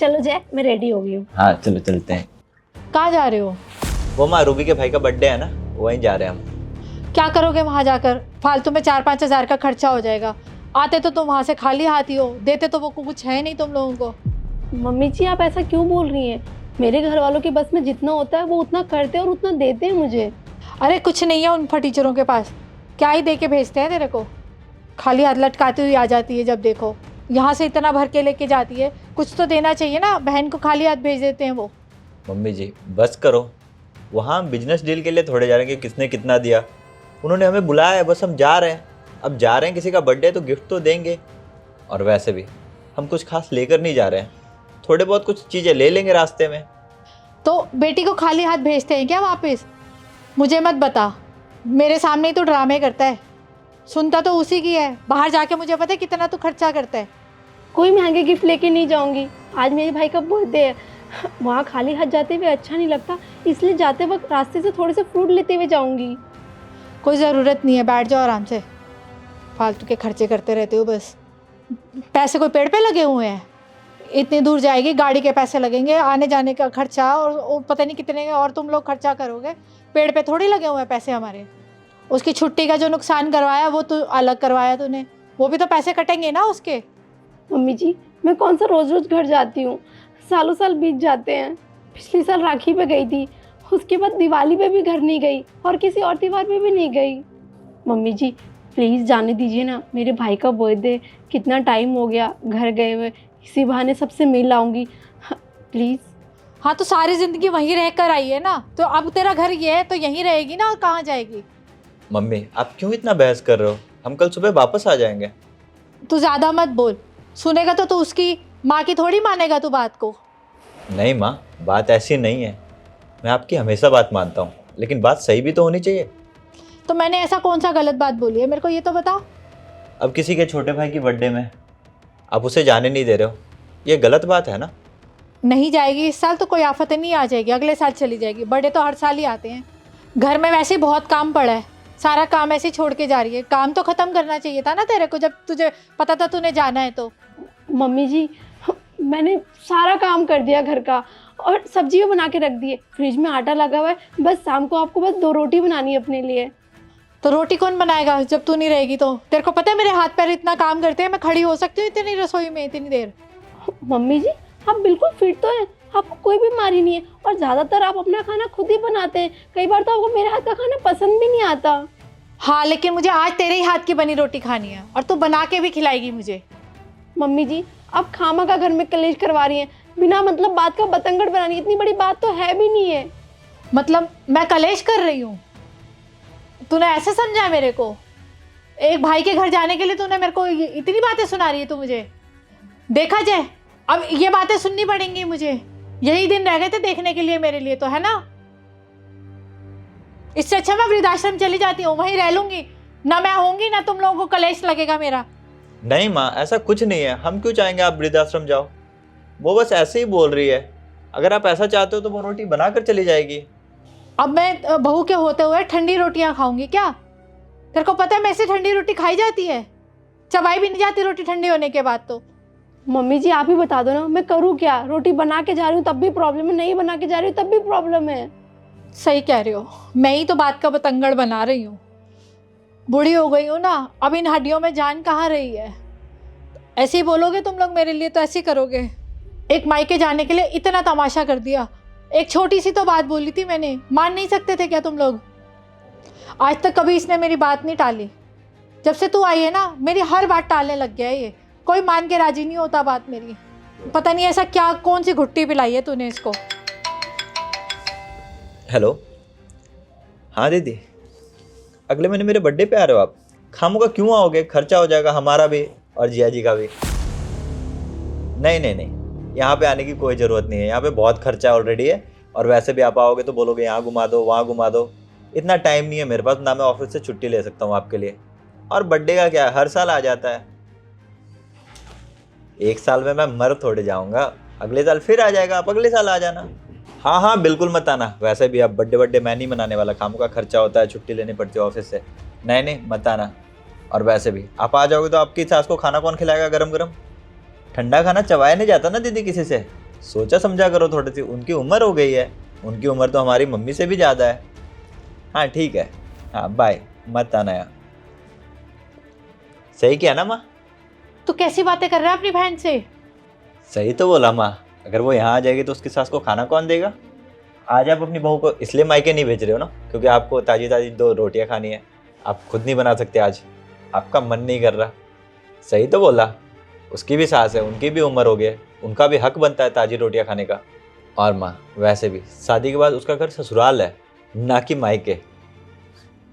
चलो जय, मैं रेडी हो गई हूँ। हाँ चलो चलते हैं। कहाँ जा रहे हो? वो माँ रूबी के भाई का बर्थडे है ना, वहीं जा रहे हैं हम। क्या करोगे वहाँ जाकर? फालतू में 4-5 हज़ार का खर्चा हो जाएगा। आते तो तुम वहाँ से खाली हाथ ही हो, देते तो वो कुछ है नहीं तुम लोगों को। मम्मी जी आप ऐसा क्यों बोल रही हैं? मेरे घर वालों के बस में जितना होता है वो उतना करते हैं और उतना देते हैं मुझे। अरे कुछ नहीं है उन फटीचरों के पास, क्या ही दे के भेजते हैं तेरे को। खाली हाथ लटकाती हुई आ जाती है जब देखो, यहाँ से इतना भर के लेके जाती है। कुछ तो देना चाहिए ना, बहन को खाली हाथ भेज देते हैं वो। मम्मी जी बस करो, वहाँ हम बिजनेस डील के लिए थोड़े जा रहे हैं कि किसने कितना दिया। उन्होंने हमें बुलाया है, बस हम जा रहे हैं। अब जा रहे हैं, किसी का बर्थडे तो गिफ्ट तो देंगे। और वैसे भी हम कुछ खास लेकर नहीं जा रहे हैं, थोड़े बहुत कुछ चीज़ें ले लेंगे रास्ते में। तो बेटी को खाली हाथ भेजते हैं क्या वापस? मुझे मत बता, मेरे सामने ही तो ड्रामे करता है। सुनता तो उसी की है, बाहर जाके मुझे पता है कितना तू खर्चा करता है। कोई महंगे गिफ्ट लेके नहीं जाऊंगी, आज मेरे भाई का बर्थडे है। वहाँ खाली हाथ जाते हुए अच्छा नहीं लगता, इसलिए जाते वक्त रास्ते से थोड़े से फ्रूट लेते हुए जाऊंगी। कोई ज़रूरत नहीं है, बैठ जाओ आराम से। फालतू के खर्चे करते रहते हो बस। पैसे कोई पेड़ पे लगे हुए हैं? इतनी दूर जाएगी, गाड़ी के पैसे लगेंगे, आने जाने का खर्चा और पता नहीं कितने और तुम लोग खर्चा करोगे। पेड़ पे थोड़ी लगे हुए हैं पैसे हमारे। उसकी छुट्टी का जो नुकसान करवाया वो तो अलग करवाया तूने, वो भी तो पैसे कटेंगे ना उसके। मम्मी जी मैं कौन सा रोज़ रोज़ घर जाती हूँ, सालों साल बीत जाते हैं। पिछले साल राखी पे गई थी, उसके बाद दिवाली पे भी घर नहीं गई और किसी और त्योहार पे भी नहीं गई। मम्मी जी प्लीज़ जाने दीजिए ना, मेरे भाई का बर्थडे, कितना टाइम हो गया घर गए हुए, इसी बहाने सबसे मिल आऊँगी प्लीज़। हाँ तो सारी ज़िंदगी वहीं रह कर आई है ना, तो अब तेरा घर ये है तो यहीं रहेगी ना, और कहाँ जाएगी? मम्मी आप क्यों इतना बहस कर रहे हो? हम कल सुबह वापस आ जाएंगे। तू ज़्यादा मत बोल, सुनेगा तो तू उसकी माँ की थोड़ी मानेगा तू बात को। नहीं माँ, बात ऐसी नहीं है। मैं आपकी हमेशा बात मानता हूँ, लेकिन बात सही भी तो होनी चाहिए। तो मैंने ऐसा कौन सा गलत बात बोली है, मेरे को ये तो बताओ। अब किसी के छोटे भाई की बर्थडे में आप उसे जाने नहीं दे रहे हो, ये गलत बात है ना। नहीं जाएगी इस साल तो कोई आफत नहीं आ जाएगी, अगले साल चली जाएगी। बर्थडे तो हर साल ही आते हैं। घर में वैसे ही बहुत काम पड़ा है, सारा काम ऐसे ही छोड़ के जा रही है। काम तो ख़त्म करना चाहिए था ना तेरे को, जब तुझे पता था तूने जाना है तो। मम्मी जी मैंने सारा काम कर दिया घर का, और सब्जी भी बना के रख दी है, फ्रिज में आटा लगा हुआ है, बस शाम को आपको बस 2 रोटी बनानी है अपने लिए। तो रोटी कौन बनाएगा जब तू नहीं रहेगी तो? तेरे को पता है मेरे हाथ पैर इतना काम करते हैं, मैं खड़ी हो सकती हूँ इतनी रसोई में इतनी देर? मम्मी जी आप बिल्कुल फिट तो हैं, आपको कोई बीमारी नहीं है, और ज़्यादातर आप अपना खाना खुद ही बनाते हैं। कई बार तो आपको मेरे हाथ का खाना पसंद भी नहीं आता। हाँ लेकिन मुझे आज तेरे ही हाथ की बनी रोटी खानी है, और तू बना के भी खिलाएगी मुझे। मम्मी जी आप खामा का घर में कलेश करवा रही हैं, बिना मतलब बात का बतंगड़ बना रही हैं, इतनी बड़ी बात तो है भी नहीं है। मतलब मैं कलेश कर रही हूँ? तूने ऐसे समझा है मेरे को? एक भाई के घर जाने के लिए तूने मेरे को इतनी बातें सुना रही है तू मुझे? देखा जाए अब ये बातें सुननी पड़ेंगी मुझे। यही दिन रह गए थे देखने के लिए मेरे लिए तो, है ना? इससे अच्छा मैं वृद्धाश्रम चली जाती हूँ, वहीं रह लूंगी ना। मैं होंगी ना तुम लोगों को कलेश लगेगा मेरा। नहीं माँ ऐसा कुछ नहीं है, हम क्यों चाहेंगे आप वृद्धाश्रम जाओ। वो बस ऐसे ही बोल रही है। अगर आप ऐसा चाहते हो तो वो रोटी बना कर चली जाएगी। अब मैं बहू के होते हुए ठंडी रोटियां खाऊंगी क्या? तेरे को पता है मैं से ठंडी रोटी खाई जाती है, चबाई भी नहीं जाती रोटी ठंडी होने के बाद तो। मम्मी जी आप ही बता दो ना, मैं करूँ क्या? रोटी बना के जा रही हूँ तब भी प्रॉब्लम है, नहीं बना के जा रही हूँ तब भी प्रॉब्लम है। सही कह रही हो, मैं ही तो बात का बतंगड़ बना रही हूँ। बूढ़ी हो गई हूँ ना, अब इन हड्डियों में जान कहाँ रही है। ऐसे ही बोलोगे तुम लोग मेरे लिए तो ऐसे ही करोगे। एक मायके जाने के लिए इतना तमाशा कर दिया, एक छोटी सी तो बात बोली थी मैंने, मान नहीं सकते थे क्या तुम लोग? आज तक कभी इसने मेरी बात नहीं टाली, जब से तू आई है ना मेरी हर बात टालने लग गया है ये। कोई मान के राजी नहीं होता बात मेरी। पता नहीं ऐसा क्या, कौन सी घुट्टी पिलाई है तूने इसको। हेलो हाँ दीदी, अगले महीने मेरे बर्थडे पे आ रहे हो आप? खामों का क्यों आओगे, खर्चा हो जाएगा हमारा भी और जिया जी का भी। नहीं नहीं नहीं, यहाँ पे आने की कोई ज़रूरत नहीं है, यहाँ पे बहुत खर्चा ऑलरेडी है। और वैसे भी आप आओगे तो बोलोगे यहाँ घुमा दो वहाँ घुमा दो, इतना टाइम नहीं है मेरे पास, ना मैं ऑफिस से छुट्टी ले सकता हूँ आपके लिए। और बर्थडे का क्या है, हर साल आ जाता है। एक साल में मैं मर थोड़े जाऊँगा, अगले साल फिर आ जाएगा, आप अगले साल आ जाना। हाँ हाँ बिल्कुल मत आना, वैसे भी अब बर्थडे मैं नहीं मनाने वाला, खामों का खर्चा होता है, छुट्टी लेनी पड़ती है ऑफिस से। नहीं नहीं मत आना। और वैसे भी आप आ जाओगे तो आपकी सास को खाना कौन खिलाएगा गरम गरम? ठंडा खाना चबाया नहीं जाता ना दीदी किसी से। सोचा समझा करो थोड़ी सी, उनकी उम्र हो गई है, उनकी उम्र तो हमारी मम्मी से भी ज़्यादा है। हाँ ठीक है, हाँ बाय, मत आना यहाँ। सही किया ना माँ? तू कैसी बातें कर रहा है अपनी बहन से? सही तो बोला माँ, अगर वो यहाँ आ जाएगी तो उसकी सास को खाना कौन देगा? आज आप अपनी बहू को इसलिए मायके नहीं भेज रहे हो ना क्योंकि आपको ताज़ी ताज़ी 2 रोटियाँ खानी है, आप खुद नहीं बना सकते, आज आपका मन नहीं कर रहा। सही तो बोला, उसकी भी सास है, उनकी भी उम्र हो गई है, उनका भी हक बनता है ताज़ी रोटियाँ खाने का। और माँ वैसे भी शादी के बाद उसका घर ससुराल है, ना कि मायके।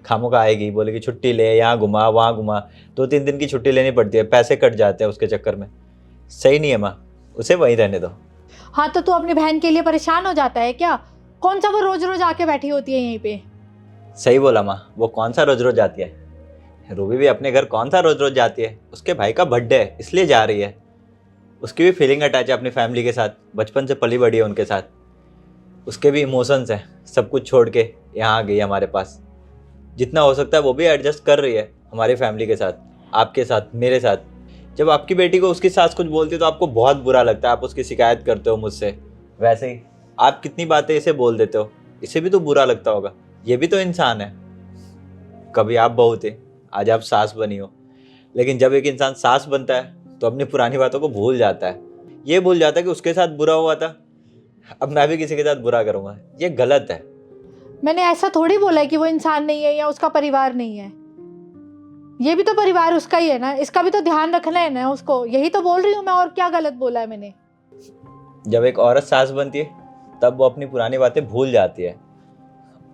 खामों का आएगी, बोलेगी छुट्टी ले, यहाँ घुमा वहाँ घुमा, 2-3 दिन की छुट्टी लेनी पड़ती है, पैसे कट जाते हैं उसके चक्कर में। सही नहीं है माँ, उसे वहीं रहने दो। हाँ तो तू अपनी बहन के लिए परेशान हो जाता है क्या? कौन सा वो रोज रोज आके बैठी होती है यहीं पे? सही बोला माँ, वो कौन सा रोज रोज जाती है? रूबी भी अपने घर कौन सा रोज रोज जाती है? उसके भाई का बर्थडे है इसलिए जा रही है। उसकी भी फीलिंग अटैच है अपनी फैमिली के साथ, बचपन से पली बड़ी है उनके साथ, उसके भी इमोशंस हैं, सब कुछ छोड़ के यहाँ आ गई है हमारे पास। जितना हो सकता है वो भी एडजस्ट कर रही है हमारी फैमिली के साथ, आपके साथ, मेरे साथ। जब आपकी बेटी को उसकी सास कुछ बोलती है तो आपको बहुत बुरा लगता है, आप उसकी शिकायत करते हो मुझसे। वैसे ही आप कितनी बातें इसे बोल देते हो, इसे भी तो बुरा लगता होगा, ये भी तो इंसान है। कभी आप बहू थे, आज आप सास बनी हो, लेकिन जब एक इंसान सास बनता है तो अपनी पुरानी बातों को भूल जाता है। ये भूल जाता है कि उसके साथ बुरा हुआ था, अब मैं भी किसी के साथ बुरा करूँगा, ये गलत है। मैंने ऐसा थोड़ी बोला है कि वो इंसान नहीं है या उसका परिवार नहीं है। ये भी तो परिवार उसका ही है ना, इसका भी तो ध्यान रखना है ना उसको, यही तो बोल रही हूँ मैं, और क्या गलत बोला है मैंने? जब एक औरत सास बनती है तब वो अपनी पुरानी बातें भूल जाती है,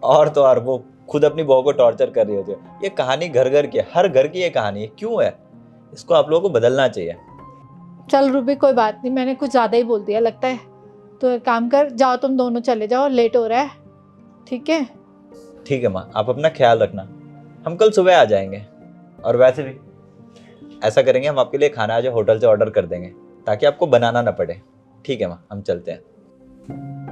और तो और वो खुद अपनी बहू को टॉर्चर कर रही होती है। ये कहानी घर घर की है, हर घर की ये कहानी है, क्यों है? इसको आप लोगों को बदलना चाहिए। चल रूबी कोई बात नहीं, मैंने कुछ ज़्यादा ही बोल दिया लगता है। तो एक काम कर, जाओ तुम दोनों चले जाओ, लेट हो रहा है। ठीक है? ठीक है माँ, आप अपना ख्याल रखना, हम कल सुबह आ जाएंगे। और वैसे भी ऐसा करेंगे, हम आपके लिए खाना आज होटल से ऑर्डर कर देंगे ताकि आपको बनाना ना पड़े। ठीक है माँ, हम चलते हैं।